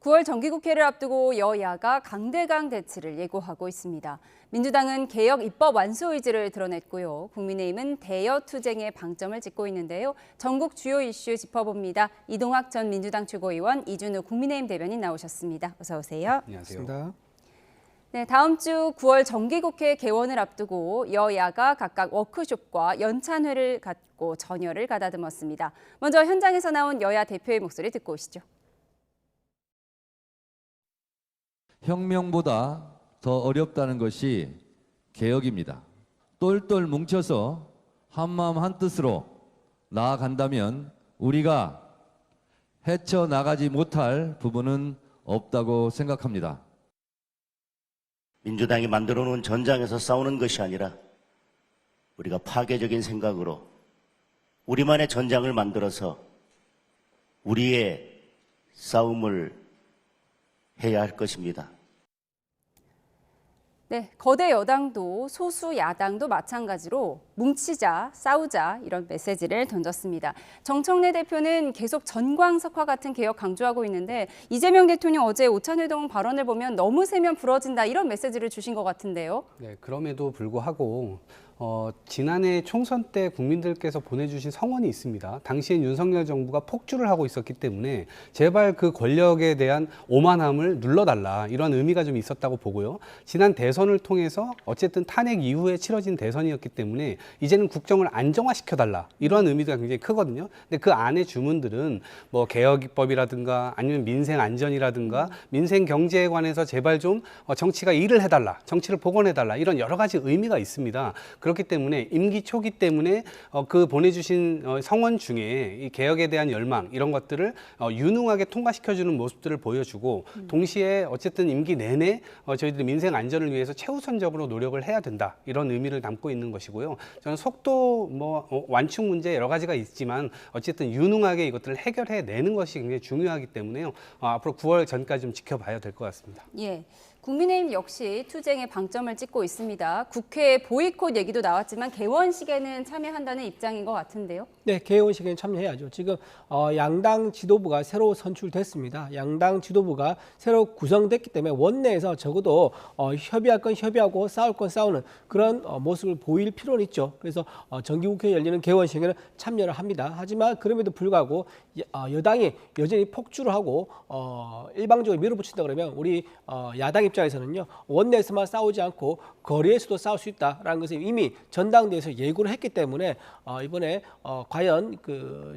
9월 정기국회를 앞두고 여야가 강대강 대치를 예고하고 있습니다. 민주당은 개혁 입법 완수 의지를 드러냈고요. 국민의힘은 대여 투쟁에 방점을 찍고 있는데요. 전국 주요 이슈 짚어봅니다. 이동학 전 민주당 최고위원, 이준우 국민의힘 대변인 나오셨습니다. 어서 오세요. 안녕하세요. 네, 다음 주 9월 정기국회 개원을 앞두고 여야가 각각 워크숍과 연찬회를 갖고 전열을 가다듬었습니다. 먼저 현장에서 나온 여야 대표의 목소리 듣고 오시죠. 혁명보다 더 어렵다는 것이 개혁입니다. 똘똘 뭉쳐서 한마음 한뜻으로 나아간다면 우리가 헤쳐나가지 못할 부분은 없다고 생각합니다. 민주당이 만들어 놓은 전장에서 싸우는 것이 아니라 우리가 파괴적인 생각으로 우리만의 전장을 만들어서 우리의 싸움을 해야 할 것입니다. 네, 거대 여당도 소수 야당도 마찬가지로 뭉치자, 싸우자 이런 메시지를 던졌습니다. 정청래 대표는 계속 전광석화 같은 개혁 강조하고 있는데 이재명 대통령 어제 오찬회동 발언을 보면 너무 세면 부러진다 이런 메시지를 주신 것 같은데요. 네, 그럼에도 불구하고 지난해 총선 때 국민들께서 보내주신 성원이 있습니다. 당시엔 윤석열 정부가 폭주를 하고 있었기 때문에 제발 그 권력에 대한 오만함을 눌러달라 이런 의미가 좀 있었다고 보고요. 지난 대선을 통해서 어쨌든 탄핵 이후에 치러진 대선이었기 때문에 이제는 국정을 안정화시켜달라 이런 의미가 굉장히 크거든요. 근데 그 안에 주문들은 뭐 개혁입법이라든가 아니면 민생 안전이라든가 민생 경제에 관해서 제발 좀 정치가 일을 해달라, 정치를 복원해달라 이런 여러 가지 의미가 있습니다. 그렇기 때문에 임기 초기 때문에 그 보내주신 성원 중에 이 개혁에 대한 열망 이런 것들을 유능하게 통과시켜주는 모습들을 보여주고 동시에 어쨌든 임기 내내 저희들이 민생 안전을 위해서 최우선적으로 노력을 해야 된다 이런 의미를 담고 있는 것이고요. 저는 속도 완충 문제 여러 가지가 있지만 어쨌든 유능하게 이것들을 해결해 내는 것이 굉장히 중요하기 때문에요. 앞으로 9월 전까지 좀 지켜봐야 될 것 같습니다. 예. 국민의힘 역시 투쟁에 방점을 찍고 있습니다. 국회 보이콧 얘기도 나왔지만 개원식에는 참여한다는 입장인 것 같은데요. 네, 개원식에는 참여해야죠. 지금 양당 지도부가 새로 선출됐습니다. 양당 지도부가 새로 구성됐기 때문에 원내에서 적어도 협의할 건 협의하고 싸울 건 싸우는 그런 모습을 보일 필요는 있죠. 그래서 정기국회 열리는 개원식에는 참여를 합니다. 하지만 그럼에도 불구하고 여당이 여전히 폭주를 하고 일방적으로 밀어붙인다 그러면 우리 야당 입장에서는요, 원내에서만 싸우지 않고 거리에서도 싸울 수 있다라는 것을 이미 전당대회에서 예고를 했기 때문에 이번에 과연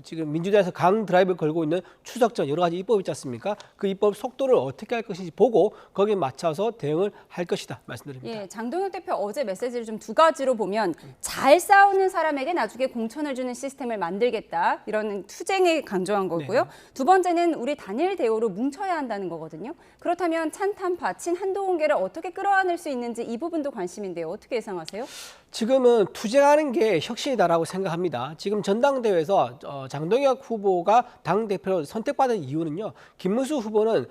지금 민주당에서 강 드라이브를 걸고 있는 추석 전 여러 가지 입법 있지 않습니까? 그 입법 속도를 어떻게 할 것인지 보고 거기에 맞춰서 대응을 할 것이다 말씀드립니다. 예, 장동혁 대표 어제 메시지를 좀 두 가지로 보면 잘 싸우는 사람에게 나중에 공천을 주는 시스템을 만들겠다 이런 투쟁에 강조한 거고요. 네. 두 번째는 우리 단일 대우로 뭉쳐야 한다는 거거든요. 그렇다면 찬탄파, 친한동훈계를 어떻게 끌어안을 수 있는지 이 부분도 관심인데요. 어떻게 예상하세요? 지금은 투쟁하는 게 혁신이다라고 생각합니다. 지금 전당대회에서 장동혁 후보가 당대표로 선택받은 이유는요. 김문수 후보는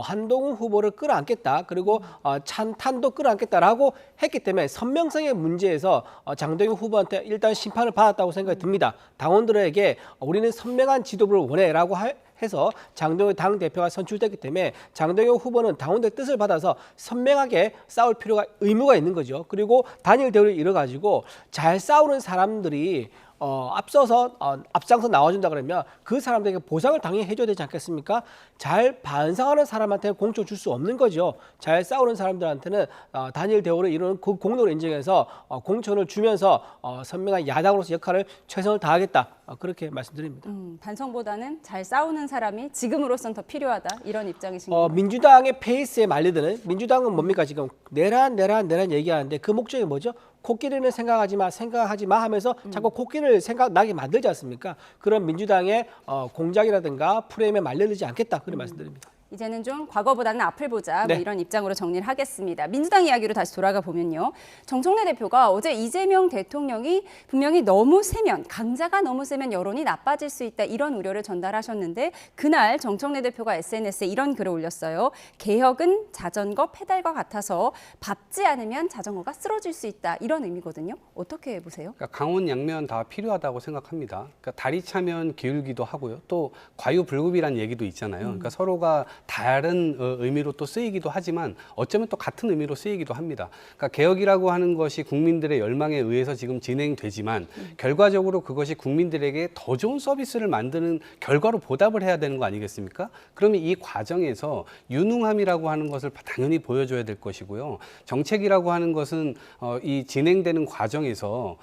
한동훈 후보를 끌어안겠다. 그리고 찬탄도 끌어안겠다라고 했기 때문에 선명성의 문제에서 장동혁 후보한테 일단 심판을 받았다고 생각이 듭니다. 당원들에게 우리는 선명한 지도부를 원해라고 해서 장동혁 당대표가 선출됐기 때문에 장동혁 후보는 당원들의 뜻을 받아서 선명하게 싸울 의무가 있는 거죠. 그리고 단일 대우를 이뤄가지고 잘 싸우는 사람들이 앞장서 나와준다 그러면 그 사람들에게 보상을 당연히 해줘야 되지 않겠습니까? 잘 반성하는 사람한테 공천 줄 수 없는 거죠. 잘 싸우는 사람들한테는 단일 대우를 이루는 그 공로를 인정해서 공천을 주면서 선명한 야당으로서 역할을 최선을 다하겠다. 그렇게 말씀드립니다. 반성보다는 잘 싸우는 사람이 지금으로선 더 필요하다 이런 입장이신가요? 민주당의 페이스에 말리드는 민주당은 뭡니까 지금 내란 얘기하는데 그 목적이 뭐죠? 코끼리는 생각하지 마 하면서 자꾸 코끼리를 생각나게 만들지 않습니까? 그런 민주당의 공작이라든가 프레임에 말려들지 않겠다 그런 말씀드립니다. 이제는 좀 과거보다는 앞을 보자 네. 뭐 이런 입장으로 정리를 하겠습니다. 민주당 이야기로 다시 돌아가 보면요. 정청래 대표가 어제 이재명 대통령이 분명히 너무 세면 강자가 너무 세면 여론이 나빠질 수 있다 이런 우려를 전달하셨는데 그날 정청래 대표가 SNS에 이런 글을 올렸어요. 개혁은 자전거 페달과 같아서 밟지 않으면 자전거가 쓰러질 수 있다 이런 의미거든요. 어떻게 보세요? 그러니까 강원 양면 다 필요하다고 생각합니다. 그러니까 다리 차면 기울기도 하고요. 또 과유불급이라는 얘기도 있잖아요. 그러니까 서로가 다른 의미로 또 쓰이기도 하지만 어쩌면 또 같은 의미로 쓰이기도 합니다. 그러니까 개혁이라고 하는 것이 국민들의 열망에 의해서 지금 진행되지만 결과적으로 그것이 국민들에게 더 좋은 서비스를 만드는 결과로 보답을 해야 되는 거 아니겠습니까? 그러면 이 과정에서 유능함이라고 하는 것을 당연히 보여줘야 될 것이고요. 정책이라고 하는 것은 이 진행되는 과정에서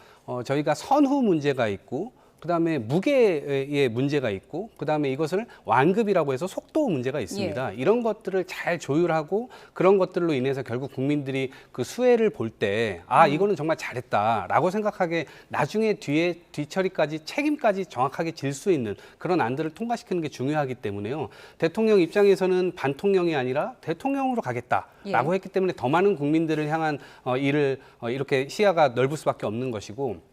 저희가 선후 문제가 있고 그다음에 무게의 문제가 있고 그다음에 이것을 완급이라고 해서 속도 문제가 있습니다. 이런 것들을 잘 조율하고 그런 것들로 인해서 결국 국민들이 그 수혜를 볼 때 이거는 정말 잘했다라고 생각하게 나중에 뒤처리까지 책임까지 정확하게 질 수 있는 그런 안들을 통과시키는 게 중요하기 때문에요. 대통령 입장에서는 반통령이 아니라 대통령으로 가겠다라고 했기 때문에 더 많은 국민들을 향한 일을 이렇게 시야가 넓을 수밖에 없는 것이고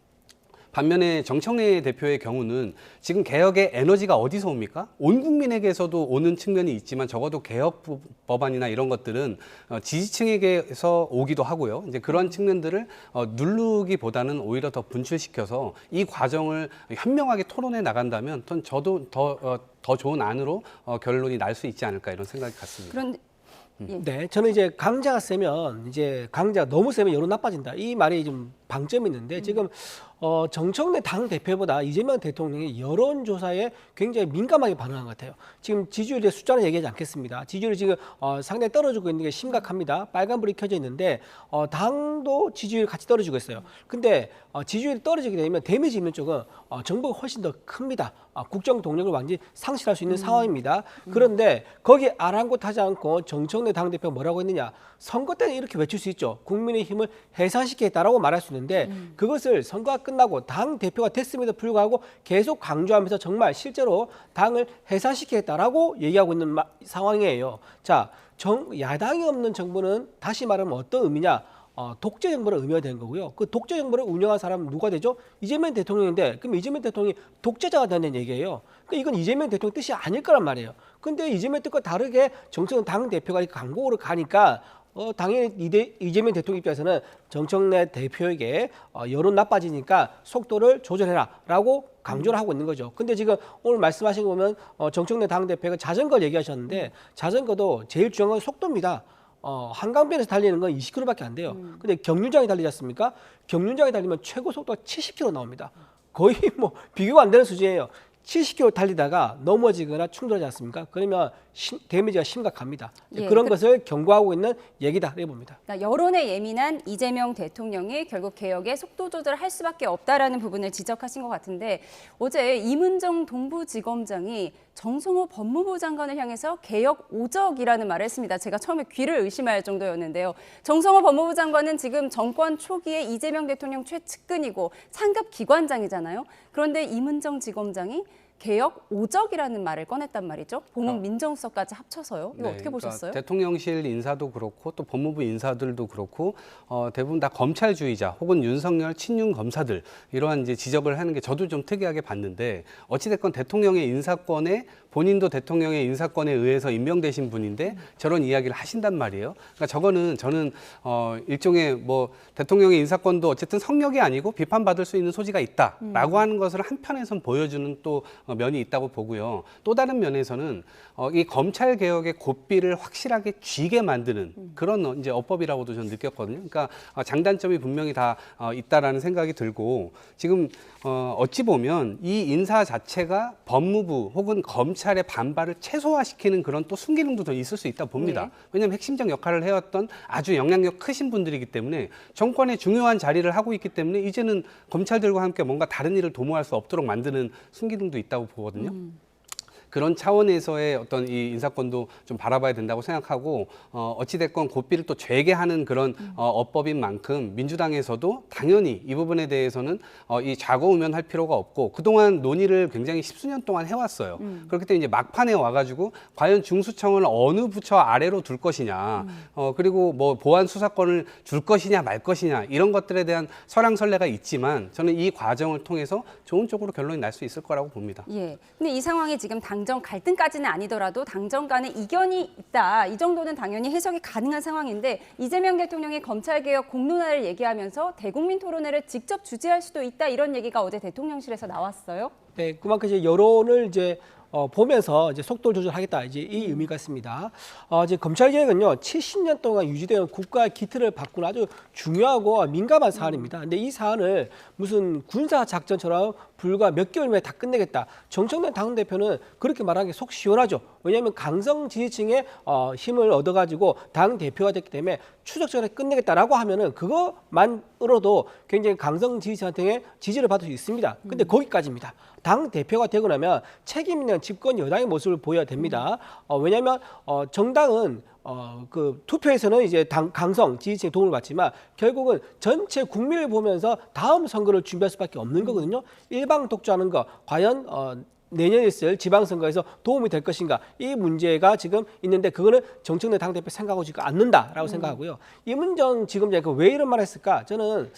반면에 정청래 대표의 경우는 지금 개혁의 에너지가 어디서 옵니까? 온 국민에게서도 오는 측면이 있지만 적어도 개혁 법안이나 이런 것들은 지지층에게서 오기도 하고요. 이제 그런 측면들을 누르기보다는 오히려 더 분출시켜서 이 과정을 현명하게 토론해 나간다면 저도 더 좋은 안으로 결론이 날 수 있지 않을까 이런 생각이 같습니다. 그런데 네, 저는 이제 강자가 세면 이제 강자가 너무 세면 여론 나빠진다. 이 말이 좀 방점이 있는데 지금 정청래 당 대표보다 이재명 대통령이 여론조사에 굉장히 민감하게 반응한 것 같아요. 지금 지지율의 숫자는 얘기하지 않겠습니다. 지지율이 지금 상당히 떨어지고 있는 게 심각합니다. 빨간불이 켜져 있는데 당도 지지율이 같이 떨어지고 있어요. 근데 지지율이 떨어지게 되면 데미지 있는 쪽은 정부가 훨씬 더 큽니다. 국정 동력을 완전히 상실할 수 있는 상황입니다. 그런데 거기에 아랑곳하지 않고 정청래 당대표가 뭐라고 했느냐. 선거 때는 이렇게 외칠 수 있죠. 국민의 힘을 해산시키겠다라고 말할 수 있는데 그것을 선거가 끝나고 당 대표가 됐음에도 불구하고 계속 강조하면서 정말 실제로 당을 해산시키겠다라고 얘기하고 있는 상황이에요. 자, 야당이 없는 정부는 다시 말하면 어떤 의미냐? 독재 정부를 의미가 되는 거고요. 그 독재 정부를 운영한 사람은 누가 되죠? 이재명 대통령인데 그럼 이재명 대통령이 독재자가 된다는 얘기예요. 그러니까 이건 이재명 대통령 뜻이 아닐 거란 말이에요. 근데 이재명 뜻과 다르게 정청래 당 대표가 이렇게 강공으로 가니까 당연히 이재명 대통령 입장에서는 정청래 대표에게 여론 나빠지니까 속도를 조절해라라고 강조를 하고 있는 거죠. 근데 지금 오늘 말씀하신 거 보면 정청래 당 대표가 자전거를 얘기하셨는데 자전거도 제일 중요한 건 속도입니다. 한강변에서 달리는 건 20km밖에 안 돼요. 근데 경륜장에 달리지 않습니까? 경륜장에 달리면 최고 속도가 70km 나옵니다. 거의 뭐 비교가 안 되는 수준이에요. 70km 달리다가 넘어지거나 충돌하지 않습니까? 그러면 데미지가 심각합니다. 그런 것을 경고하고 있는 얘기다 이렇게 봅니다. 그러니까 여론에 예민한 이재명 대통령이 결국 개혁에 속도 조절을 할 수밖에 없다라는 부분을 지적하신 것 같은데 어제 이문정 동부지검장이 정성호 법무부 장관을 향해서 개혁 오적이라는 말을 했습니다. 제가 처음에 귀를 의심할 정도였는데요. 정성호 법무부 장관은 지금 정권 초기에 이재명 대통령 최측근이고 상급 기관장이잖아요. 그런데 이문정 지검장이 개혁 오적이라는 말을 꺼냈단 말이죠. 보문 민정수석까지 합쳐서요. 이거 어떻게 보셨어요? 그러니까 대통령실 인사도 그렇고 또 법무부 인사들도 그렇고 대부분 다 검찰주의자 혹은 윤석열 친윤 검사들 이러한 이제 지적을 하는 게 저도 좀 특이하게 봤는데 어찌됐건 대통령의 인사권에 본인도 대통령의 인사권에 의해서 임명되신 분인데 저런 이야기를 하신단 말이에요. 그러니까 저는 일종의 뭐 대통령의 인사권도 어쨌든 성역이 아니고 비판받을 수 있는 소지가 있다라고 하는 것을 한편에선 보여주는 또 면이 있다고 보고요. 또 다른 면에서는 이 검찰 개혁의 고삐를 확실하게 쥐게 만드는 그런 이제 어법이라고도 저는 느꼈거든요. 그러니까 장단점이 분명히 다 있다라는 생각이 들고 지금 어찌 보면 이 인사 자체가 법무부 혹은 검찰의 반발을 최소화시키는 그런 또 순기능도 더 있을 수 있다 봅니다. 네. 왜냐하면 핵심적 역할을 해왔던 아주 영향력 크신 분들이기 때문에 정권의 중요한 자리를 하고 있기 때문에 이제는 검찰들과 함께 뭔가 다른 일을 도모할 수 없도록 만드는 순기능도 있다고 보거든요. 그런 차원에서의 어떤 이 인사권도 좀 바라봐야 된다고 생각하고 어찌됐건 고삐를 또 죄게 하는 그런 어법인 만큼 민주당에서도 당연히 이 부분에 대해서는 이 좌고우면할 필요가 없고 그동안 논의를 굉장히 십수년 동안 해왔어요. 그렇기 때문에 이제 막판에 와가지고 과연 중수청을 어느 부처 아래로 둘 것이냐 그리고 뭐 보안 수사권을 줄 것이냐 말 것이냐 이런 것들에 대한 설왕설래가 있지만 저는 이 과정을 통해서 좋은 쪽으로 결론이 날 수 있을 거라고 봅니다. 예. 근데 이 상황이 지금 당정 갈등까지는 아니더라도 당정 간에 이견이 있다. 이 정도는 당연히 해석이 가능한 상황인데 이재명 대통령이 검찰개혁 공론화를 얘기하면서 대국민 토론회를 직접 주재할 수도 있다. 이런 얘기가 어제 대통령실에서 나왔어요. 네, 그만큼 이제 여론을 이제 보면서 이제 속도를 조절하겠다 이제 이 의미 같습니다. 이제 검찰 개혁은요 70년 동안 유지되어 국가의 기틀을 바꾸는 아주 중요하고 민감한 사안입니다. 근데 이 사안을 무슨 군사 작전처럼 불과 몇 개월 만에 다 끝내겠다. 정청래 당대표는 그렇게 말하는 게 속 시원하죠. 왜냐하면 강성 지지층의 힘을 얻어가지고 당 대표가 됐기 때문에 추석 전에 끝내겠다라고 하면은 그것만으로도 굉장히 강성 지지층한테 지지를 받을 수 있습니다. 근데 거기까지입니다. 당 대표가 되고 나면 책임 있는 집권 여당의 모습을 보여야 됩니다. 왜냐하면 정당은 그 투표에서는 이제 강성 지지층의 도움을 받지만 결국은 전체 국민을 보면서 다음 선거를 준비할 수밖에 없는 거거든요. 일방 독주하는 거 과연 내년에 있을 지방선거에서 도움이 될 것인가 이 문제가 지금 있는데 그거는 정청래 당대표 생각하고 지금 않는다라고 생각하고요. 이문정 지검장이 왜 이런 말을 했을까? 저는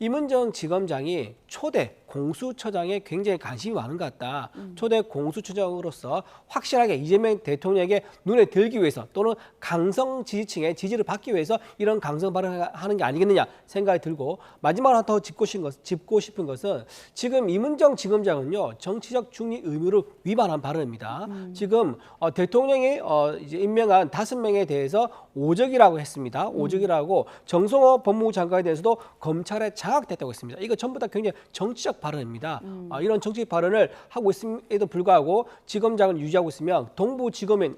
이문정 지검장이 초대 공수처장에 굉장히 관심이 많은 것 같다. 초대 공수처장으로서 확실하게 이재명 대통령에게 눈에 들기 위해서 또는 강성 지지층의 지지를 받기 위해서 이런 강성 발언을 하는 게 아니겠느냐 생각이 들고 마지막으로 하나 더 짚고 싶은 것은 지금 이문정 지검장은요 정치적 중립 의무를 위반한 발언입니다. 지금 대통령이 이제 임명한 5명에 대해서 오적이라고 했습니다. 오적이라고 정성호 법무부 장관에 대해서도 검찰에 장악됐다고 했습니다. 이거 전부 다 굉장히 정치적 발언입니다. 이런 정치적 발언을 하고 있음에도 불구하고 지검장을 유지하고 있으면 동부지검인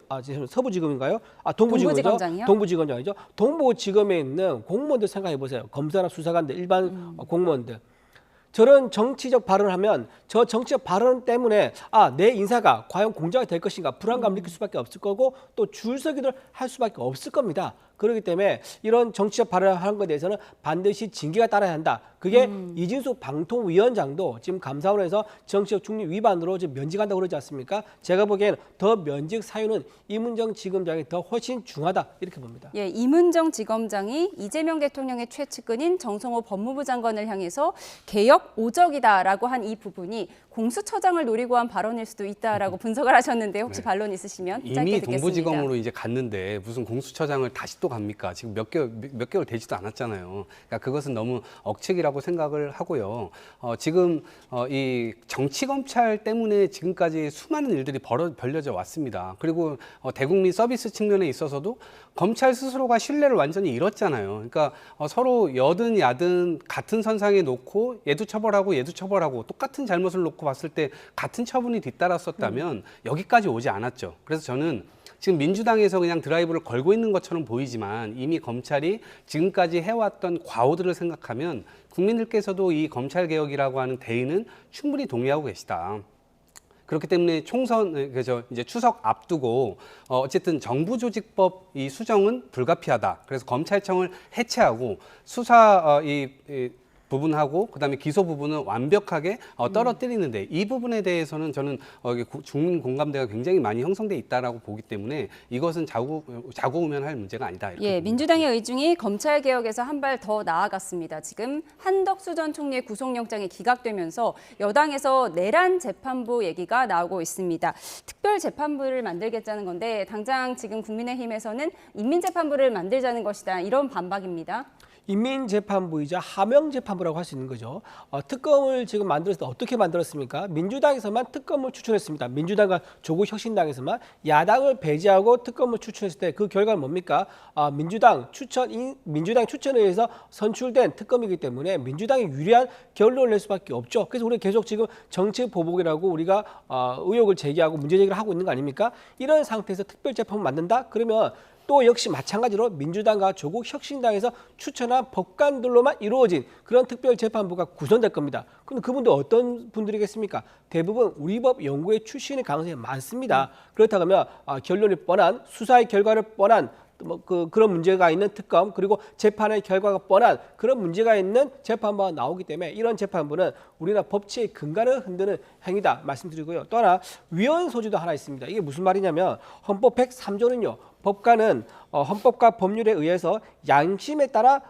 서부지검인가요? 동부지검장이요? 동부지검장이죠. 동부지검에 있는 공무원들 생각해 보세요. 검사나 수사관들, 일반 공무원들. 저런 정치적 발언을 하면 저 정치적 발언 때문에 내 인사가 과연 공정이 될 것인가 불안감을 느낄 수밖에 없을 거고 또 줄서기를 할 수밖에 없을 겁니다. 그렇기 때문에 이런 정치적 발언을 하는 것에 대해서는 반드시 징계가 따라야 한다. 그게 이진숙 방통위원장도 지금 감사원에서 정치적 중립 위반으로 지금 면직한다고 그러지 않습니까? 제가 보기에는 더 면직 사유는 이문정 지검장이 더 훨씬 중하다 이렇게 봅니다. 예, 이문정 지검장이 이재명 대통령의 최측근인 정성호 법무부 장관을 향해서 개혁 오적이다라고 한 이 부분이 공수처장을 노리고 한 발언일 수도 있다라고 분석을 하셨는데 혹시 반론 있으시면 짧게 이미 듣겠습니다. 동부지검으로 이제 갔는데 무슨 공수처장을 다시 또 갑니까? 지금 몇 개월 되지도 않았잖아요. 그러니까 그것은 너무 억측이라고 생각을 하고요. 지금 이 정치 검찰 때문에 지금까지 수많은 일들이 벌려져 왔습니다. 그리고 대국민 서비스 측면에 있어서도 검찰 스스로가 신뢰를 완전히 잃었잖아요. 그러니까 서로 여든 야든 같은 선상에 놓고 얘도 처벌하고 똑같은 잘못을 놓고 봤을 때 같은 처분이 뒤따랐었다면 여기까지 오지 않았죠. 그래서 저는 지금 민주당에서 그냥 드라이브를 걸고 있는 것처럼 보이지만 이미 검찰이 지금까지 해왔던 과오들을 생각하면 국민들께서도 이 검찰개혁이라고 하는 대의는 충분히 동의하고 계시다. 그렇기 때문에 총선, 그죠, 이제 추석 앞두고 어쨌든 정부조직법 이 수정은 불가피하다. 그래서 검찰청을 해체하고 수사 부분하고 그다음에 기소 부분은 완벽하게 떨어뜨리는데 이 부분에 대해서는 저는 국민 공감대가 굉장히 많이 형성돼 있다라고 보기 때문에 이것은 자고우면할 문제가 아니다. 이렇게 예, 봅니다. 민주당의 의중이 검찰 개혁에서 한 발 더 나아갔습니다. 지금 한덕수 전 총리의 구속영장이 기각되면서 여당에서 내란 재판부 얘기가 나오고 있습니다. 특별 재판부를 만들겠다는 건데 당장 지금 국민의힘에서는 인민재판부를 만들자는 것이다. 이런 반박입니다. 인민재판부이자 하명재판부라고 할 수 있는 거죠. 특검을 지금 만들었을 때 어떻게 만들었습니까? 민주당에서만 특검을 추천했습니다. 민주당과 조국혁신당에서만 야당을 배제하고 특검을 추천했을 때 그 결과는 뭡니까? 민주당 추천에 의해서 선출된 특검이기 때문에 민주당이 유리한 결론을 낼 수밖에 없죠. 그래서 우리 계속 지금 정치 보복이라고 우리가 의혹을 제기하고 문제 제기를 하고 있는 거 아닙니까? 이런 상태에서 특별재판을 만든다? 그러면 또 역시 마찬가지로 민주당과 조국혁신당에서 추천한 법관들로만 이루어진 그런 특별재판부가 구성될 겁니다. 그럼 그분들 어떤 분들이겠습니까? 대부분 우리법 연구회 출신의 가능성이 많습니다. 그렇다고 하면 결론이 뻔한 수사의 결과를 뻔한 그런 문제가 있는 특검 그리고 재판의 결과가 뻔한 그런 문제가 있는 재판부가 나오기 때문에 이런 재판부는 우리나라 법치의 근간을 흔드는 행위다 말씀드리고요. 또 하나 위헌 소지도 하나 있습니다. 이게 무슨 말이냐면 헌법 103조는요. 법관은 헌법과 법률에 의해서 양심에 따라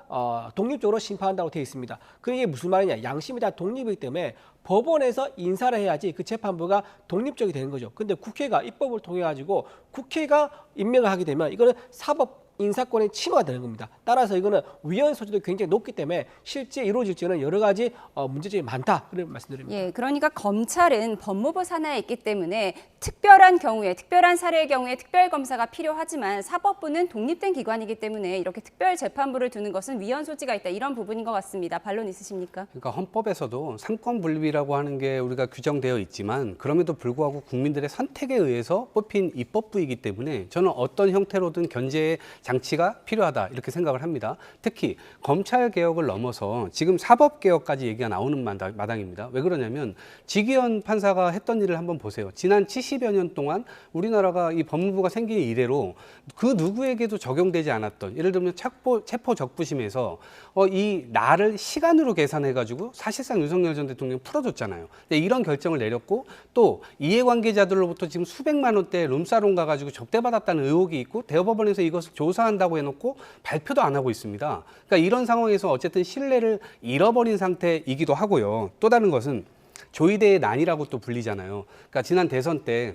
독립적으로 심판한다고 되어 있습니다. 그게 무슨 말이냐? 양심에 따라 독립이기 때문에 법원에서 인사를 해야지 그 재판부가 독립적이 되는 거죠. 근데 국회가 입법을 통해 가지고 국회가 임명을 하게 되면 이거는 사법 인사권의 침해가 되는 겁니다. 따라서 이거는 위헌 소지도 굉장히 높기 때문에 실제 이루어질지는 여러 가지 문제점이 많다. 그런 말씀드립니다. 예, 그러니까 검찰은 법무부 산하에 있기 때문에 특별한 경우에, 특별한 사례의 경우에 특별검사가 필요하지만 사법부는 독립된 기관이기 때문에 이렇게 특별재판부를 두는 것은 위헌 소지가 있다. 이런 부분인 것 같습니다. 반론 있으십니까? 그러니까 헌법에서도 상권분립이라고 하는 게 우리가 규정되어 있지만 그럼에도 불구하고 국민들의 선택에 의해서 뽑힌 입법부이기 때문에 저는 어떤 형태로든 견제의 장치가 필요하다 이렇게 생각을 합니다. 특히 검찰 개혁을 넘어서 지금 사법 개혁까지 얘기가 나오는 마당입니다. 왜 그러냐면 지기현 판사가 했던 일을 한번 보세요. 지난 70여 년 동안 우리나라가 이 법무부가 생긴 이래로 그 누구에게도 적용되지 않았던 예를 들면 체포 적부심에서 이 날을 시간으로 계산해가지고 사실상 윤석열 전 대통령 풀어줬잖아요. 근데 이런 결정을 내렸고 또 이해관계자들로부터 지금 수백만 원대 룸사롱 가가지고 접대받았다는 의혹이 있고 대법원에서 이것을 조사한다고 해놓고 발표도 안 하고 있습니다. 그러니까 이런 상황에서 어쨌든 신뢰를 잃어버린 상태이기도 하고요. 또 다른 것은 조이대의 난이라고 또 불리잖아요. 그러니까 지난 대선 때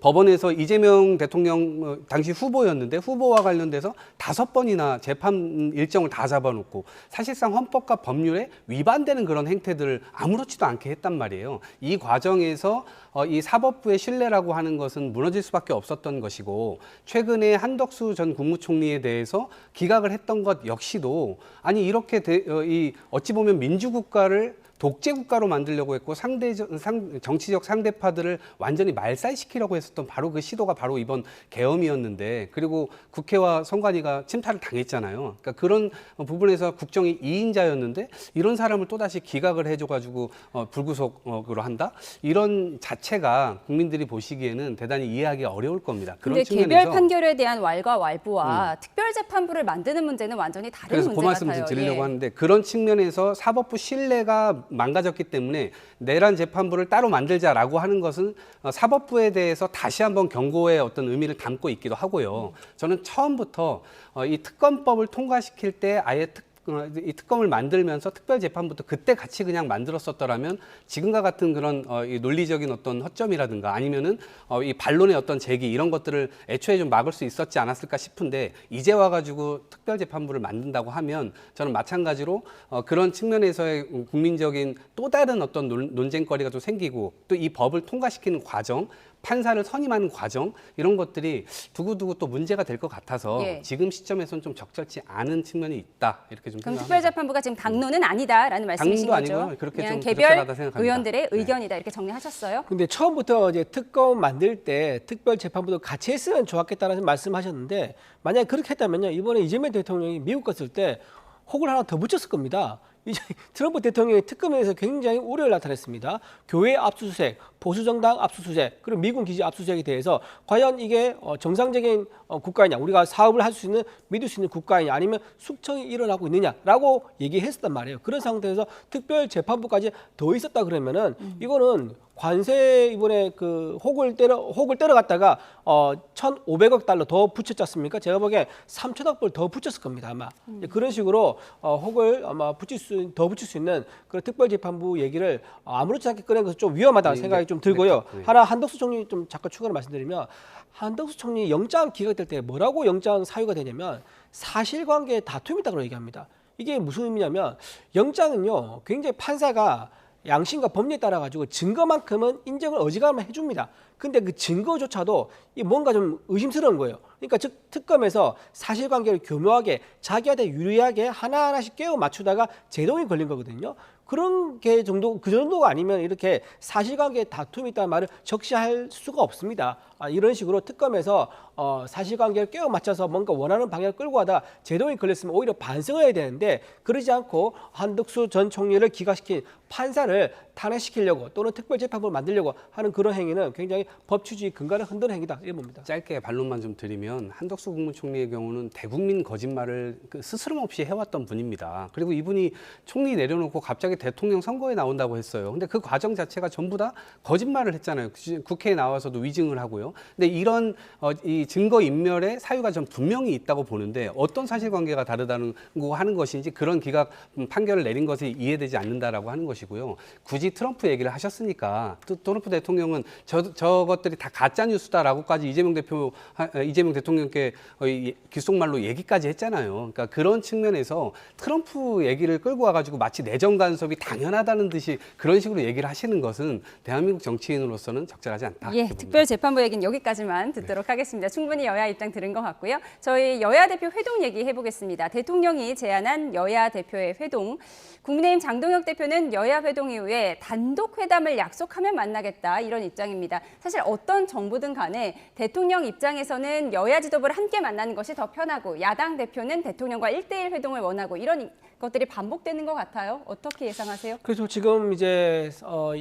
법원에서 이재명 대통령 당시 후보였는데 후보와 관련돼서 5번이나 재판 일정을 다 잡아놓고 사실상 헌법과 법률에 위반되는 그런 행태들을 아무렇지도 않게 했단 말이에요. 이 과정에서 이 사법부의 신뢰라고 하는 것은 무너질 수밖에 없었던 것이고 최근에 한덕수 전 국무총리에 대해서 기각을 했던 것 역시도 아니 이렇게 어찌 보면 민주국가를 독재국가로 만들려고 했고 정치적 상대파들을 완전히 말살시키려고 했었던 바로 그 시도가 바로 이번 계엄이었는데 그리고 국회와 선관위가 침탈을 당했잖아요. 그러니까 그런 부분에서 국정이 2인자였는데 이런 사람을 또다시 기각을 해줘가지고 불구속으로 한다? 이런 자체가 국민들이 보시기에는 대단히 이해하기 어려울 겁니다. 그런데 개별 판결에 대한 왈가왈부와 특별재판부를 만드는 문제는 완전히 다른 그래서 문제 그 말씀 같아요. 드리려고 예. 하는데 그런 측면에서 사법부 신뢰가 망가졌기 때문에 내란 재판부를 따로 만들자라고 하는 것은 사법부에 대해서 다시 한번 경고의 어떤 의미를 담고 있기도 하고요. 저는 처음부터 이 특검법을 통과시킬 때 아예 이 특검을 만들면서 특별재판부터 그때 같이 그냥 만들었었더라면 지금과 같은 그런 이 논리적인 어떤 허점이라든가 아니면은 이 반론의 어떤 제기 이런 것들을 애초에 좀 막을 수 있었지 않았을까 싶은데 이제 와가지고 특별재판부를 만든다고 하면 저는 마찬가지로 그런 측면에서의 국민적인 또 다른 어떤 논쟁거리가 좀 생기고 또 이 법을 통과시키는 과정 판사를 선임하는 과정 이런 것들이 두고두고 또 문제가 될 것 같아서 예. 지금 시점에서는 좀 적절치 않은 측면이 있다 이렇게 좀 그럼 생각합니다. 특별재판부가 지금 당론은 아니다라는 말씀이신 당론도 거죠? 아니고요. 그렇게 그냥 좀 개별 부적절하다 생각합니다. 의원들의 네. 의견이다 이렇게 정리하셨어요? 근데 처음부터 이제 특검 만들 때 특별재판부도 같이 했으면 좋았겠다는 말씀하셨는데 만약에 그렇게 했다면요 이번에 이재명 대통령이 미국 갔을 때 혹을 하나 더 붙였을 겁니다. 이제 트럼프 대통령이 특검에 대해서 굉장히 우려를 나타냈습니다. 교회 압수수색, 보수정당 압수수색, 그리고 미군 기지 압수수색에 대해서 과연 이게 정상적인 국가이냐, 우리가 사업을 할 수 있는 믿을 수 있는 국가이냐, 아니면 숙청이 일어나고 있느냐라고 얘기했었단 말이에요. 그런 상태에서 특별재판부까지 더 있었다 그러면은 이거는 관세 이번에 그 혹을 때려갔다가 1,500억 달러 더 붙였지 않습니까? 제가 보기에 3천억 불 더 붙였을 겁니다 아마. 그런 식으로 혹을 아마 더 붙일 수 있는 그런 특별재판부 얘기를 아무렇지 않게 꺼낸 것은 좀 위험하다는 생각이 좀 들고요. 네. 하나 한덕수 총리 좀 잠깐 추가로 말씀드리면 한덕수 총리 영장 기각될 때 뭐라고 영장 사유가 되냐면 사실관계 다툼이 있다고 얘기합니다. 이게 무슨 의미냐면 영장은요 굉장히 판사가 양심과 법리에 따라 가지고 증거만큼은 인정을 어지간하면 해줍니다. 근데 그 증거조차도 이 뭔가 좀 의심스러운 거예요. 그러니까 즉 특검에서 사실관계를 교묘하게 자기한테 유리하게 하나하나씩 깨워 맞추다가 제동이 걸린 거거든요. 그런 게 그 정도가 아니면 이렇게 사실관계 다툼이 있다는 말을 적시할 수가 없습니다. 이런 식으로 특검에서 사실관계를 깨워 맞춰서 뭔가 원하는 방향을 끌고 가다 제동이 걸렸으면 오히려 반성을 해야 되는데 그러지 않고 한덕수 전 총리를 기각시킨 판사를 탄핵시키려고 또는 특별재판부를 만들려고 하는 그런 행위는 굉장히 법 취지 근간을 흔드는 행위다 이런 겁니다. 짧게 반론만 좀 드리면 한덕수 국무총리의 경우는 대국민 거짓말을 스스럼없이 해왔던 분입니다. 그리고 이분이 총리 내려놓고 갑자기 대통령 선거에 나온다고 했어요. 근데 그 과정 자체가 전부 다 거짓말을 했잖아요. 국회에 나와서도 위증을 하고요. 근데 이런 이 증거 인멸의 사유가 전 분명히 있다고 보는데 어떤 사실관계가 다르다는 거 하는 것인지 그런 기각 판결을 내린 것이 이해되지 않는다라고 하는 것이고요. 굳이 트럼프 얘기를 하셨으니까 또 트럼프 대통령은 저것들이 다 가짜 뉴스다라고까지 이재명 대통령께 귓속말로 얘기까지 했잖아요. 그러니까 그런 측면에서 트럼프 얘기를 끌고 와가지고 마치 내정 간섭이 당연하다는 듯이 그런 식으로 얘기를 하시는 것은 대한민국 정치인으로서는 적절하지 않다. 예, 특별재판부 얘기는 여기까지만 듣도록 하겠습니다. 충분히 여야 입장 들은 것 같고요. 저희 여야 대표 회동 얘기해 보겠습니다. 대통령이 제안한 여야 대표의 회동. 국민의힘 장동혁 대표는 여야 회동 이후에 단독 회담을 약속하면 만나겠다 이런 입장입니다. 사실 어떤 정부든 간에 대통령 입장에서는 여야 지도부를 함께 만나는 것이 더 편하고 야당 대표는 대통령과 1대1 회동을 원하고 이런 것들이 반복되는 것 같아요. 어떻게 예상하세요? 그래서 지금 이제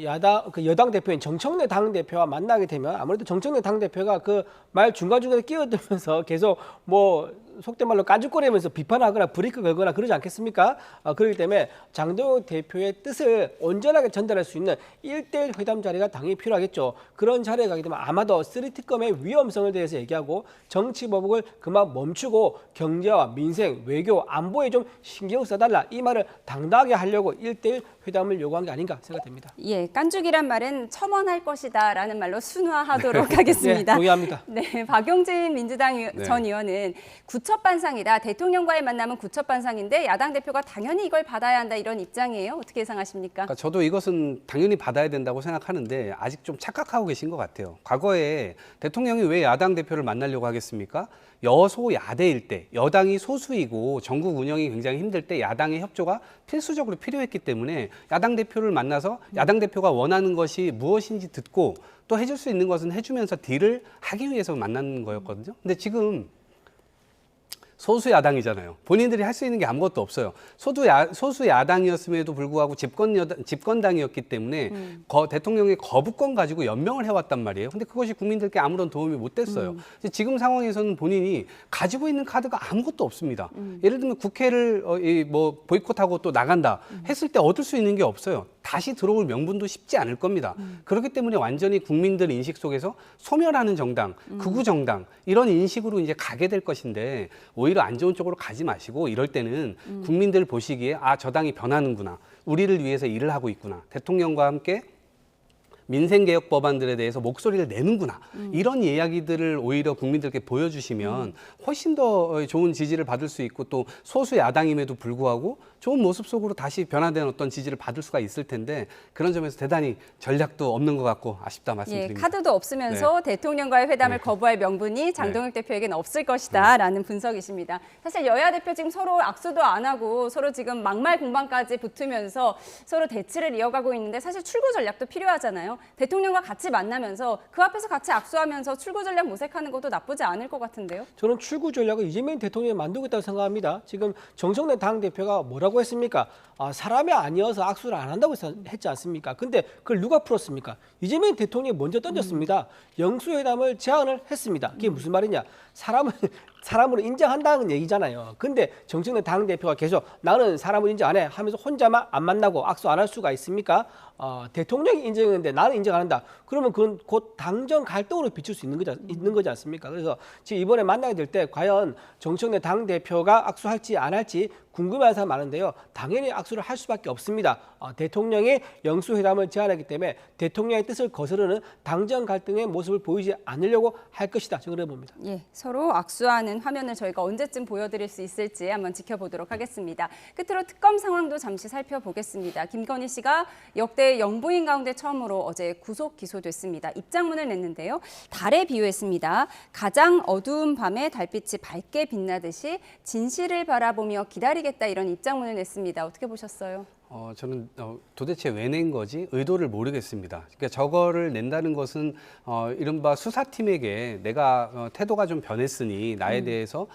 여당 대표인 정청래 당 대표와 만나게 되면 아무래도 정청래 당 대표가 그 말 중간중간에 끼어들면서 계속 뭐 속된 말로 까죽거리면서 비판하거나 브레이크 걸거나 그러지 않겠습니까? 그렇기 때문에 장동혁 대표의 뜻을 온전하게 전달할 수 있는 1대1 회담 자리가 당연히 필요하겠죠. 그런 자리에 가게 되면 아마도 3특검의 위험성에 대해서 얘기하고 정치 보복을 그만 멈추고 경제와 민생, 외교, 안보에 좀 신경 써달라 이 말을 당당하게 하려고 1대1 회담을 요구한 게 아닌가 생각됩니다. 예, 깐죽이란 말은 첨언할 것이다라는 말로 순화하도록 하겠습니다. 네, 동의합니다. 네, 박용진 민주당 네. 전 의원은 구첩반상이다. 대통령과의 만남은 구첩반상인데 야당 대표가 당연히 이걸 받아야 한다 이런 입장이에요. 어떻게 예상하십니까? 그러니까 저도 이것은 당연히 받아야 된다고 생각하는데 아직 좀 착각하고 계신 것 같아요. 과거에 대통령이 왜 야당 대표를 만나려고 하겠습니까? 여소야대일 때, 여당이 소수이고 전국 운영이 굉장히 힘들 때 야당의 협조가 필수적으로 필요했기 때문에 야당 대표를 만나서 야당 대표가 원하는 것이 무엇인지 듣고 또 해줄 수 있는 것은 해주면서 딜을 하기 위해서 만나는 거였거든요. 근데 지금 소수 야당이잖아요. 본인들이 할 수 있는 게 아무것도 없어요. 소수 야당이었음에도 불구하고 집권당이었기 때문에 대통령의 거부권 가지고 연명을 해왔단 말이에요. 근데 그것이 국민들께 아무런 도움이 못 됐어요. 지금 상황에서는 본인이 가지고 있는 카드가 아무것도 없습니다. 예를 들면 국회를 보이콧하고 또 나간다 했을 때 얻을 수 있는 게 없어요. 다시 들어올 명분도 쉽지 않을 겁니다. 그렇기 때문에 완전히 국민들 인식 속에서 소멸하는 정당, 극우 정당 이런 인식으로 이제 가게 될 것인데 오히려 안 좋은 쪽으로 가지 마시고 이럴 때는 국민들 보시기에 저 당이 변하는구나. 우리를 위해서 일을 하고 있구나. 대통령과 함께 민생개혁 법안들에 대해서 목소리를 내는구나. 이런 이야기들을 오히려 국민들께 보여주시면 훨씬 더 좋은 지지를 받을 수 있고 또 소수 야당임에도 불구하고 좋은 모습 속으로 다시 변화된 어떤 지지를 받을 수가 있을 텐데 그런 점에서 대단히 전략도 없는 것 같고 아쉽다 말씀드립니다. 예, 카드도 없으면서 대통령과의 회담을 거부할 명분이 장동혁 대표에게는 없을 것이다라는 분석이십니다. 사실 여야 대표 지금 서로 악수도 안 하고 서로 지금 막말 공방까지 붙으면서 서로 대치를 이어가고 있는데 사실 출구 전략도 필요하잖아요. 대통령과 같이 만나면서 그 앞에서 같이 악수하면서 출구 전략 모색하는 것도 나쁘지 않을 것 같은데요. 저는 출구 전략을 이재명 대통령이 만들겠다고 생각합니다. 지금 정청래 당대표가 뭐라고 했습니까? 사람이 아니어서 악수를 안 한다고 했지 않습니까? 근데 그걸 누가 풀었습니까? 이재명 대통령이 먼저 던졌습니다. 영수회담을 제안을 했습니다. 그게 무슨 말이냐? 사람으로 인정한다는 얘기잖아요. 근데 정청래 당대표가 계속 나는 사람을 인정 안 해 하면서 혼자만 안 만나고 악수 안 할 수가 있습니까? 대통령이 인정했는데 나는 인정 안 한다. 그러면 그건 곧 당정 갈등으로 비출 수 있는 거지 않습니까? 그래서 지금 이번에 만나게 될 때 과연 정청래 당대표가 악수할지 안 할지 궁금해하는 사람 많은데요. 당연히 악수를 할 수밖에 없습니다. 대통령이 영수회담을 제안하기 때문에 대통령의 뜻을 거스르는 당정 갈등의 모습을 보이지 않으려고 할 것이다. 저는 그렇게 봅니다. 예, 서로 악수하는 화면을 저희가 언제쯤 보여드릴 수 있을지 한번 지켜보도록 하겠습니다. 끝으로 특검 상황도 잠시 살펴보겠습니다. 김건희 씨가 역대 영부인 가운데 처음으로 어제 구속 기소됐습니다. 입장문을 냈는데요. 달에 비유했습니다. 가장 어두운 밤에 달빛이 밝게 빛나듯이 진실을 바라보며 기다리겠다 이런 입장문을 냈습니다. 어떻게 보셨어요? 저는 도대체 왜 낸 거지 의도를 모르겠습니다. 그러니까 저거를 낸다는 것은 이른바 수사팀에게 내가 태도가 좀 변했으니 나에 대해서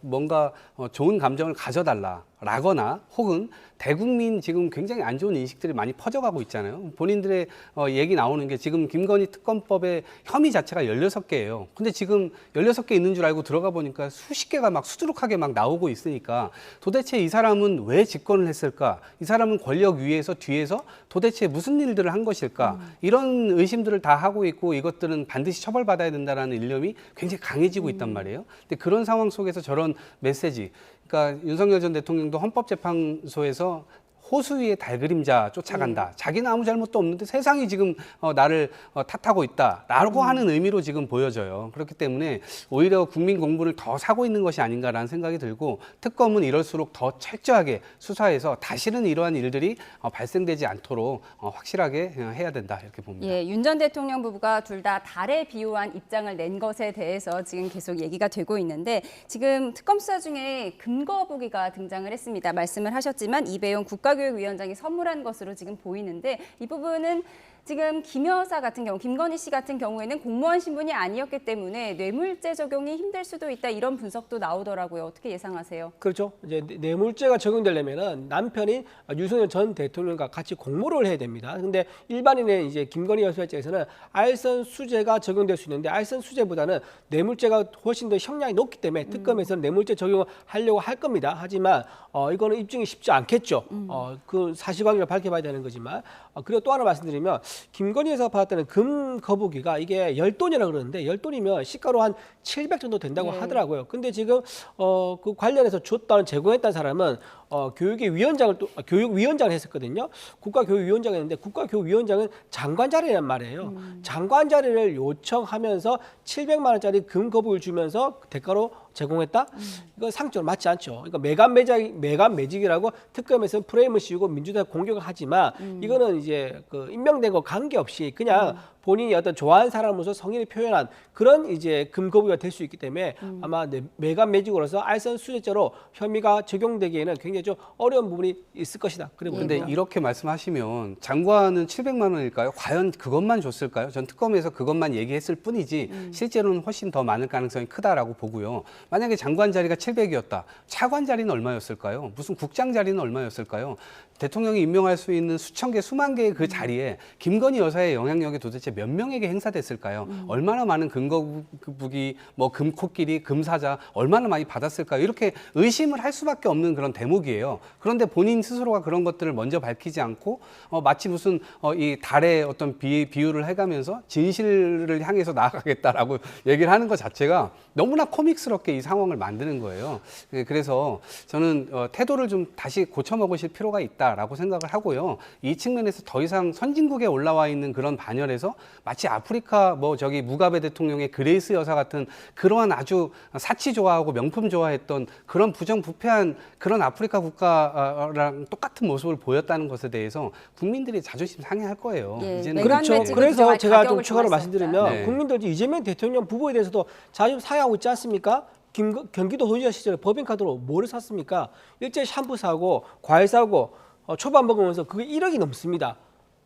뭔가 좋은 감정을 가져달라. 라거나 혹은 대국민 지금 굉장히 안 좋은 인식들이 많이 퍼져가고 있잖아요. 본인들의 얘기 나오는 게 지금 김건희 특검법의 혐의 자체가 16개예요. 근데 지금 16개 있는 줄 알고 들어가 보니까 수십 개가 막 수두룩하게 막 나오고 있으니까 도대체 이 사람은 왜 집권을 했을까? 이 사람은 권력 위에서 뒤에서 도대체 무슨 일들을 한 것일까? 이런 의심들을 다 하고 있고 이것들은 반드시 처벌받아야 된다라는 일념이 굉장히 강해지고 있단 말이에요. 근데 그런 상황 속에서 저런 메시지, 그러니까 윤석열 전 대통령도 헌법재판소에서 호수 위에 달 그림자 쫓아간다. 자기는 아무 잘못도 없는데 세상이 지금 나를 탓하고 있다라고 하는 의미로 지금 보여져요. 그렇기 때문에 오히려 국민 공분을 더 사고 있는 것이 아닌가라는 생각이 들고 특검은 이럴수록 더 철저하게 수사해서 다시는 이러한 일들이 발생되지 않도록 확실하게 해야 된다 이렇게 봅니다. 예, 윤 전 대통령 부부가 둘 다 달에 비유한 입장을 낸 것에 대해서 지금 계속 얘기가 되고 있는데 지금 특검 수사 중에 금거북이가 등장을 했습니다. 말씀을 하셨지만 이배용 국가교육위원장이 선물한 것으로 지금 보이는데 이 부분은 지금 김 여사 같은 경우, 김건희 씨 같은 경우에는 공무원 신분이 아니었기 때문에 뇌물죄 적용이 힘들 수도 있다 이런 분석도 나오더라고요. 어떻게 예상하세요? 그렇죠. 이제 뇌물죄가 적용되려면은 남편인 윤석열 전 대통령과 같이 공모를 해야 됩니다. 근데 일반인의 이제 김건희 여사 입장에서는 알선 수재가 적용될 수 있는데 알선 수재보다는 뇌물죄가 훨씬 더 형량이 높기 때문에 특검에서는 뇌물죄 적용을 하려고 할 겁니다. 하지만 이거는 입증이 쉽지 않겠죠. 그 사실관계를 밝혀봐야 되는 거지만 그리고 또 하나 말씀드리면 김건희 여사가 받았다는 금 거북이가 이게 10돈이라고 그러는데 10돈이면 시가로 한 700 정도 된다고 하더라고요. 근데 지금 그 관련해서 줬다는 제공했다는 사람은 교육위원장을 했었거든요. 국가교육위원장을 했는데 국가교육위원장은 장관 자리란 말이에요. 장관 자리를 요청하면서 700만 원짜리 금 거북이를 주면서 대가로 제공했다? 이건 상식적으로 맞지 않죠. 그러니까 매간 매직이라고 특검에서는 프레임을 씌우고 민주당 공격을 하지만 이거는 이제 그 임명된 거 관계없이 그냥 본인이 어떤 좋아하는 사람으로서 성의를 표현한 그런 이제 금거북이가 될 수 있기 때문에 아마 매간 매직으로서 알선 수재죄로 혐의가 적용되기에는 굉장히 좀 어려운 부분이 있을 것이다. 그런데 이렇게 말씀하시면 장관은 700만 원일까요? 과연 그것만 줬을까요? 전 특검에서 그것만 얘기했을 뿐이지 실제로는 훨씬 더 많을 가능성이 크다라고 보고요. 만약에 장관 자리가 700이었다. 차관 자리는 얼마였을까요? 무슨 국장 자리는 얼마였을까요? 대통령이 임명할 수 있는 수천 개, 수만 개의 그 자리에 김건희 여사의 영향력이 도대체 몇 명에게 행사됐을까요? 얼마나 많은 금거북이, 뭐 금코끼리, 금사자 얼마나 많이 받았을까요? 이렇게 의심을 할 수밖에 없는 그런 대목이에요. 그런데 본인 스스로가 그런 것들을 먼저 밝히지 않고 마치 무슨 이 달의 어떤 비유를 해가면서 진실을 향해서 나아가겠다라고 얘기를 하는 것 자체가 너무나 코믹스럽게 이 상황을 만드는 거예요. 그래서 저는 태도를 좀 다시 고쳐먹으실 필요가 있다라고 생각을 하고요. 이 측면에서 더 이상 선진국에 올라와 있는 그런 반열에서 마치 아프리카 무가베 대통령의 그레이스 여사 같은 그러한 아주 사치 좋아하고 명품 좋아했던 그런 부정부패한 그런 아프리카 국가랑 똑같은 모습을 보였다는 것에 대해서 국민들이 자존심 상해할 거예요. 예, 이제는 그렇죠. 그래서 제가 좀 추가로 좋아했었다. 말씀드리면 네. 국민들 이재명 대통령 부부에 대해서도 자존심 상해하고 있지 않습니까? 경기도지사 시절에 법인카드로 뭐를 샀습니까? 일제히 샴푸 사고 과일 사고 초밥 먹으면서 그게 1억이 넘습니다.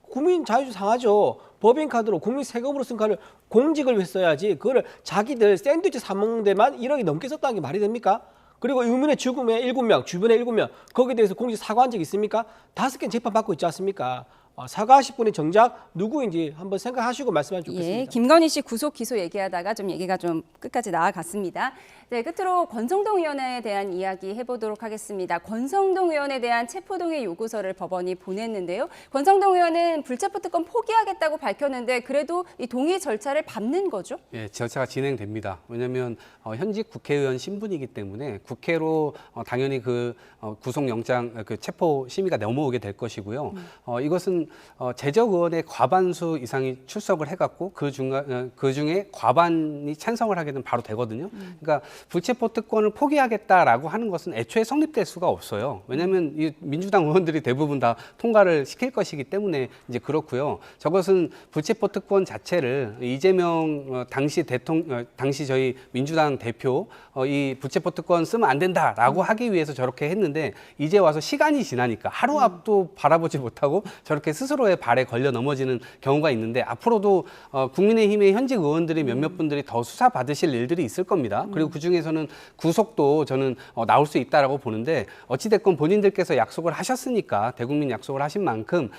국민 자존심 상하죠. 법인카드로 국민 세금으로 쓴 카드를 공직을 위해 써야지 그거를 자기들 샌드위치 사 먹는 데만 1억이 넘게 썼다는 게 말이 됩니까? 그리고 유민의 죽음에 7명, 주변에 7명 거기에 대해서 공직 사과한 적 있습니까? 5개 재판 받고 있지 않습니까? 사과하실 분이 정작 누구인지 한번 생각하시고 말씀하면 좋겠습니다. 예, 김건희 씨 구속 기소 얘기하다가 좀 얘기가 좀 끝까지 나아갔습니다. 네, 끝으로 권성동 의원에 대한 이야기 해보도록 하겠습니다. 권성동 의원에 대한 체포동의 요구서를 법원이 보냈는데요. 권성동 의원은 불체포 특권 포기하겠다고 밝혔는데 그래도 이 동의 절차를 밟는 거죠? 예, 절차가 진행됩니다. 왜냐하면 현직 국회의원 신분이기 때문에 국회로 당연히 그 구속영장, 그 체포 심의가 넘어오게 될 것이고요. 이것은 재적 의원의 과반수 이상이 출석을 해갖고 그 중에 과반이 찬성을 하게 되면 바로 되거든요. 그러니까 불체포 특권을 포기하겠다라고 하는 것은 애초에 성립될 수가 없어요. 왜냐하면 이 민주당 의원들이 대부분 다 통과를 시킬 것이기 때문에 이제 그렇고요. 저것은 불체포 특권 자체를 이재명 당시 저희 민주당 대표 이 불체포 특권 쓰면 안 된다라고 하기 위해서 저렇게 했는데 이제 와서 시간이 지나니까 하루 앞도 바라보지 못하고 저렇게 스스로의 발에 걸려 넘어지는 경우가 있는데 앞으로도 국민의힘의 현직 의원들이 몇몇 분들이 더 수사 받으실 일들이 있을 겁니다. 그리고 그 중에서는 구속도 저는 나올 수 있다라고 보는데 어찌됐건 본인들께서 약속을 하셨으니까 대국민 약속을 하신 만큼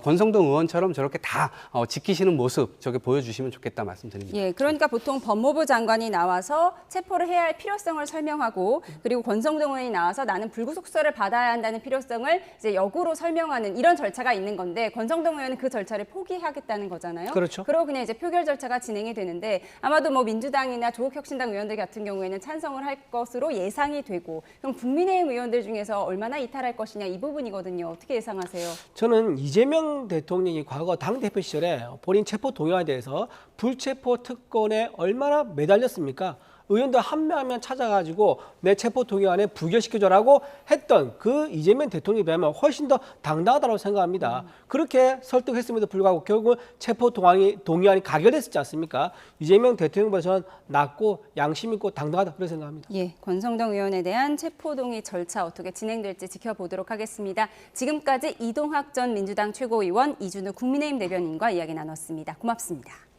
권성동 의원처럼 저렇게 다 지키시는 모습 저게 보여주시면 좋겠다 말씀드립니다. 예, 그러니까 보통 법무부 장관이 나와서 체포를 해야 할 필요성을 설명하고 그리고 권성동 의원이 나와서 나는 불구속서를 받아야 한다는 필요성을 이제 역으로 설명하는 이런 절차가 있는 건데 권성동 의원은 그 절차를 포기하겠다는 거잖아요. 그렇죠. 그러고 그냥 이제 표결 절차가 진행이 되는데 아마도 뭐 민주당이나 조국혁신당 의원들 같은 경우에는 찬성을 할 것으로 예상이 되고 그럼 국민의힘 의원들 중에서 얼마나 이탈할 것이냐 이 부분이거든요. 어떻게 예상하세요? 저는 이재명 대통령이 과거 당대표 시절에 본인 체포 동의안에 대해서 불체포 특권에 얼마나 매달렸습니까? 의원들 한 명 한 명 찾아가지고 내 체포 동의안에 부결시켜줘라고 했던 그 이재명 대통령에 비하면 훨씬 더 당당하다고 생각합니다. 그렇게 설득했음에도 불구하고 결국은 체포 동의안이 가결됐지 않습니까? 이재명 대통령보다 저는 낫고 양심 있고 당당하다 그렇게 생각합니다. 예, 권성동 의원에 대한 체포동의 절차 어떻게 진행될지 지켜보도록 하겠습니다. 지금까지 이동학 전 민주당 최고위원, 이준우 국민의힘 대변인과 이야기 나눴습니다. 고맙습니다.